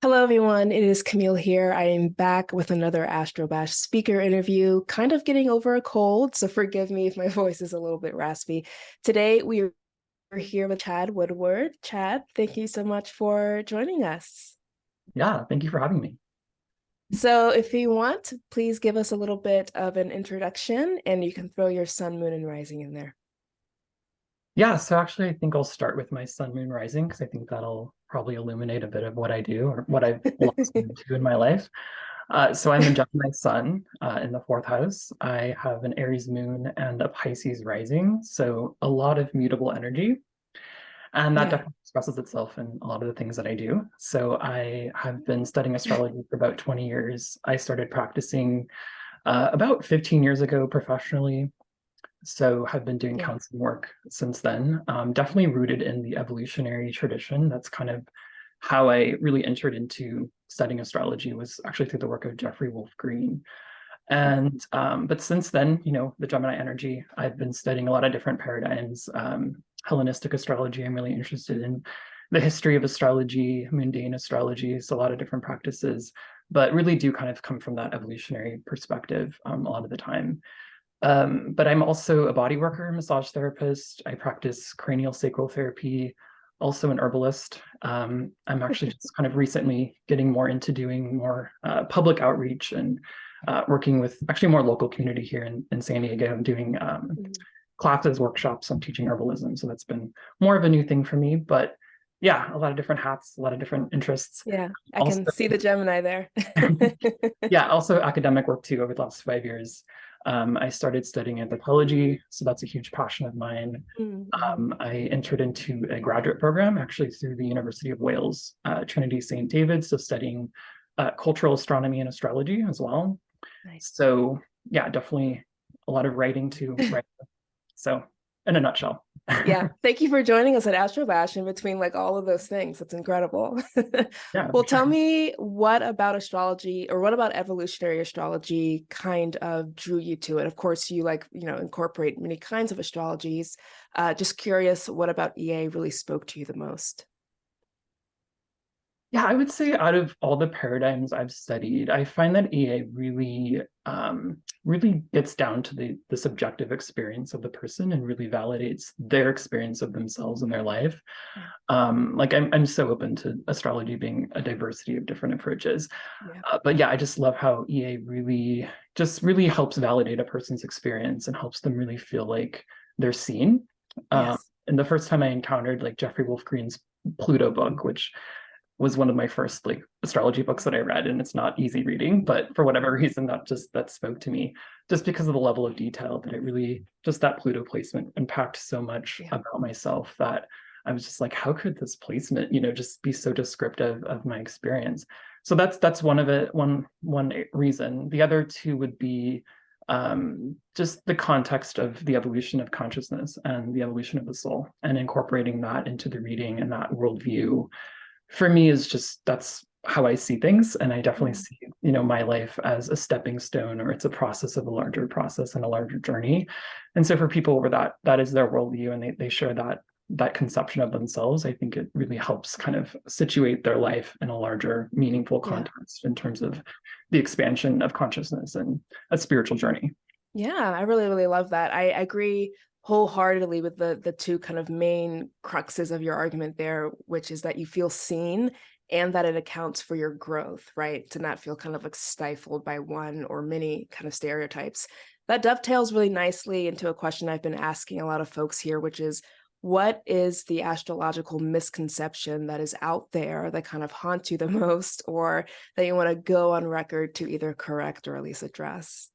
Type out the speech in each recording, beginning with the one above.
Hello, everyone. It is Camille here. I am back with another Astro-Bash speaker interview, kind of getting over a cold, so forgive me if my voice is a little bit raspy. Today, we are here with Chad Woodward. Chad, thank you so much for joining us. Yeah, thank you for having me. So, if you want, please give us a little bit of an introduction, and you can throw your sun, moon, and rising in there. Yeah, so actually, I think I'll start with my sun, moon, rising because I think that'll probably illuminate a bit of what I do or what I've lost into in my life. So I'm a Gemini sun in the fourth house. I have an Aries moon and a Pisces rising, so a lot of mutable energy. And that Yeah. definitely expresses itself in a lot of the things that I do. So I have been studying astrology for about 20 years. I started practicing about 15 years ago professionally. So have been doing Yeah. counseling work since then. Definitely rooted in the evolutionary tradition. That's kind of how I really entered into studying astrology, was actually through the work of Jeffrey Wolf Green. And but since then, the Gemini energy, I've been studying a lot of different paradigms. Hellenistic astrology, I'm really interested in the history of astrology, mundane astrology, so a lot of different practices, but really do kind of come from that evolutionary perspective a lot of the time. But I'm also a body worker, massage therapist. I practice cranial sacral therapy, also an herbalist. I'm actually just kind of recently getting more into doing more public outreach and working with actually more local community here in San Diego, doing Mhm. classes, workshops on teaching herbalism. So that's been more of a new thing for me. But yeah, a lot of different hats, a lot of different interests. Yeah, I Also, can see the Gemini there. yeah, also academic work too over the last 5 years. I started studying anthropology, so that's a huge passion of mine. Mm-hmm. I entered into a graduate program actually through the University of Wales, Trinity St. David's, so studying cultural astronomy and astrology as well. Nice. So yeah, definitely a lot of writing to write. So in a nutshell. Yeah, thank you for joining us at Astro-Bash in between like all of those things. That's incredible. Yeah, Well, for tell sure. me what about astrology or what about evolutionary astrology kind of drew you to it? Of course, you incorporate many kinds of astrologies. Just curious, what about EA really spoke to you the most? Yeah, I would say out of all the paradigms I've studied, I find that EA really gets down to the subjective experience of the person and really validates their experience of themselves and their life. Yeah, Like I'm so open to astrology being a diversity of different approaches. yeah, But yeah, I just love how EA really helps validate a person's experience and helps them really feel like they're seen. yes. And the first time I encountered like Jeffrey Wolf Green's Pluto book, which was one of my first like astrology books that I read, and it's not easy reading, but for whatever reason that spoke to me just because of the level of detail that it really just that Pluto placement unpacked so much Yeah, about myself that I was just like, how could this placement, just be so descriptive of my experience? So that's one of it, one reason. The other two would be just the context of the evolution of consciousness and the evolution of the soul and incorporating that into the reading and that worldview for me is just that's how I see things. And I definitely yeah, see, my life as a stepping stone or it's a process of a larger process and a larger journey. And so for people where that is their worldview and they share that conception of themselves, I think it really helps kind of situate their life in a larger, meaningful yeah. context in terms of the expansion of consciousness and a spiritual journey. Yeah, I really, really love that. I agree wholeheartedly with the two kind of main cruxes of your argument there, which is that you feel seen and that it accounts for your growth, right? To not feel kind of like stifled by one or many kind of stereotypes. That dovetails really nicely into a question I've been asking a lot of folks here, which is what is the astrological misconception that is out there that kind of haunts you the most, or that you want to go on record to either correct or at least address?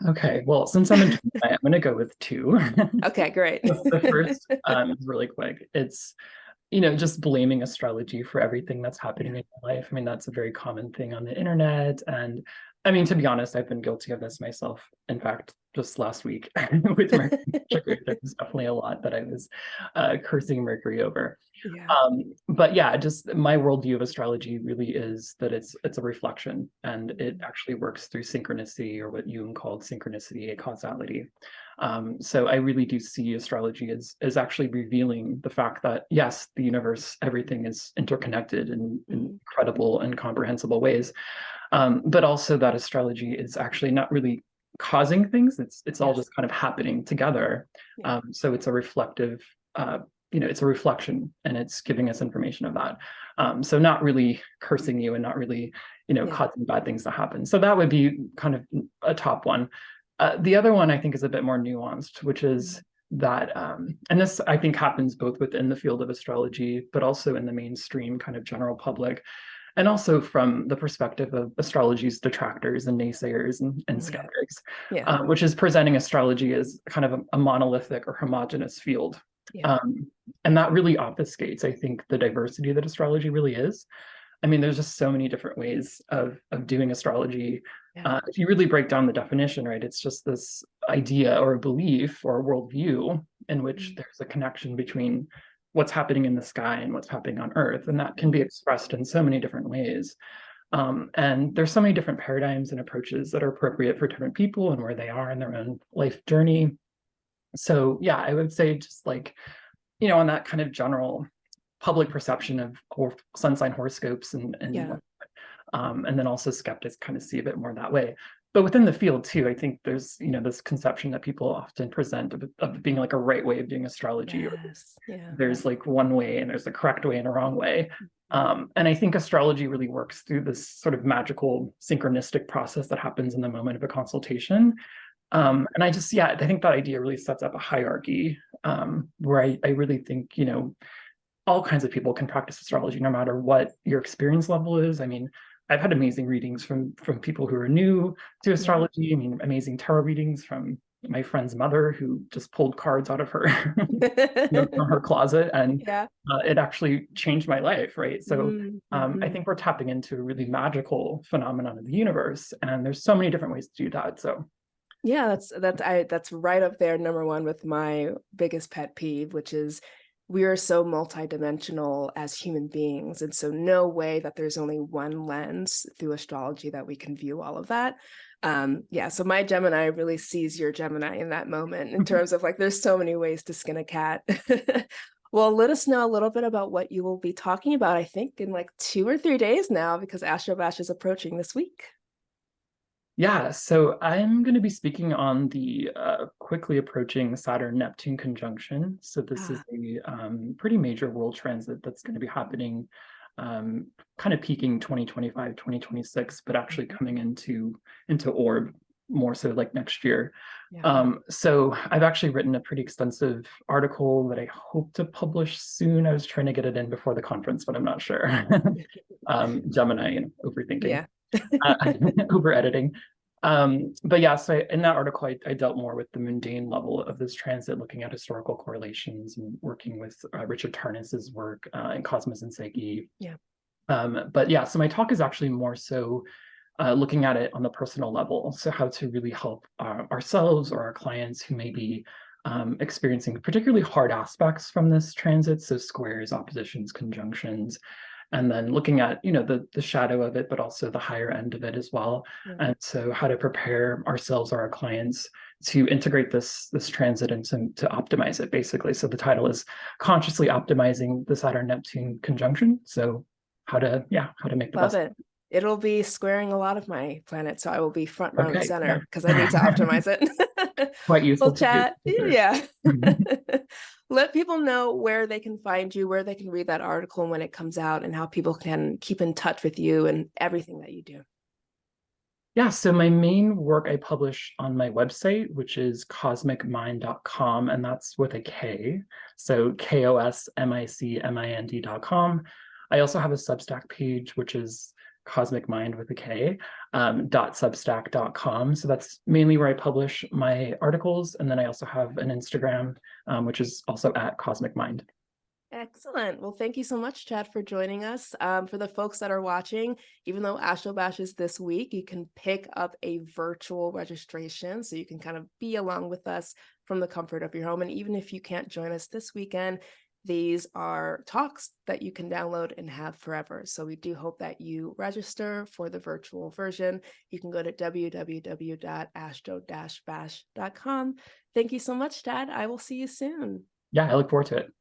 Okay, well, since I'm in Gemini, I'm going to go with two. Okay, great. The first is really quick. It's just blaming astrology for everything that's happening Yeah. in your life. I mean, that's a very common thing on the internet. And I mean, to be honest, I've been guilty of this myself. In fact, just last week with Mercury. There was definitely a lot that I was cursing Mercury over. Yeah. But yeah, just my worldview of astrology really is that it's a reflection, and it actually works through synchronicity, or what Jung called synchronicity, a causality. So I really do see astrology as actually revealing the fact that yes, the universe, everything is interconnected in incredible and comprehensible ways, but also that astrology is actually not really causing things. It's all Yes. just kind of happening together. Yeah. So it's a reflective, it's a reflection, and it's giving us information of that. So not really cursing you, and not really, Yeah. causing bad things to happen. So that would be kind of a top one. The other one I think is a bit more nuanced, which is that, and this I think happens both within the field of astrology, but also in the mainstream kind of general public, and also from the perspective of astrology's detractors and naysayers and Yeah. skeptics, Yeah. which is presenting astrology as kind of a monolithic or homogenous field. Yeah. And that really obfuscates, I think, the diversity that astrology really is. I mean, there's just so many different ways of doing astrology. Yeah. If you really break down the definition, right, it's just this idea or a belief or a worldview in which there's a connection between what's happening in the sky and what's happening on Earth. And that can be expressed in so many different ways. And there's so many different paradigms and approaches that are appropriate for different people and where they are in their own life journey. So yeah, I would say just like, on that kind of general public perception of sun sign horoscopes Yeah. and then also skeptics kind of see a bit more that way. But within the field too, I think there's this conception that people often present of being like a right way of doing astrology, or Yes. Yeah. there's like one way and there's a correct way and a wrong way. And I think astrology really works through this sort of magical synchronistic process that happens in the moment of a consultation. And I think that idea really sets up a hierarchy, where I really think, all kinds of people can practice astrology no matter what your experience level is. I mean, I've had amazing readings from people who are new to astrology. I mean, amazing tarot readings from my friend's mother, who just pulled cards out of her from her closet, and Yeah. it actually changed my life, right? So I Mm-hmm. think we're tapping into a really magical phenomenon of the universe, and there's so many different ways to do that. So Yeah, that's right up there, number one, with my biggest pet peeve, which is we are so multidimensional as human beings, and so no way that there's only one lens through astrology that we can view all of that. Yeah, so my Gemini really sees your Gemini in that moment, in terms of like there's so many ways to skin a cat. Well, let us know a little bit about what you will be talking about, I think, in like 2 or 3 days now, because Astro-Bash is approaching this week. yeah, so I'm going to be speaking on the quickly approaching Saturn-Neptune conjunction. So this is Ah, a pretty major world transit that's going to be happening, kind of peaking 2025, 2026, but actually coming into orb more so like next year. yeah. So I've actually written a pretty extensive article that I hope to publish soon. I was trying to get it in before the conference, but I'm not sure. Gemini, overthinking. Yeah. Over editing. But yeah, so in that article, I dealt more with the mundane level of this transit, looking at historical correlations and working with Richard Tarnas's work in Cosmos and Psyche. Yeah. But yeah, so my talk is actually more so looking at it on the personal level. So how to really help ourselves or our clients who may be experiencing particularly hard aspects from this transit. So squares, oppositions, conjunctions, and then looking at the shadow of it, but also the higher end of it as well. Yeah. And so how to prepare ourselves or our clients to integrate this transit and to optimize it, basically. So the title is Consciously Optimizing the Saturn-Neptune Conjunction. So how to make the Love best. it. It'll be squaring a lot of my planets, so I will be front row and Okay, center yeah. because I need to optimize it. Quite We'll useful to do. chat. Yeah. Let people know where they can find you, where they can read that article when it comes out, and how people can keep in touch with you and everything that you do. Yeah, so my main work I publish on my website, which is cosmicmind.com, and that's with a K. So KOSMICMIND.com. I also have a Substack page, which is Cosmic Mind with a K, .substack.com. So that's mainly where I publish my articles. And then I also have an Instagram, which is also at Cosmic Mind. Excellent. Well, thank you so much, Chad, for joining us. For the folks that are watching, even though Astro-Bash is this week, you can pick up a virtual registration so you can kind of be along with us from the comfort of your home. And even if you can't join us this weekend, these are talks that you can download and have forever. So we do hope that you register for the virtual version. You can go to www.astro-bash.com. Thank you so much, Chad. I will see you soon. Yeah, I look forward to it.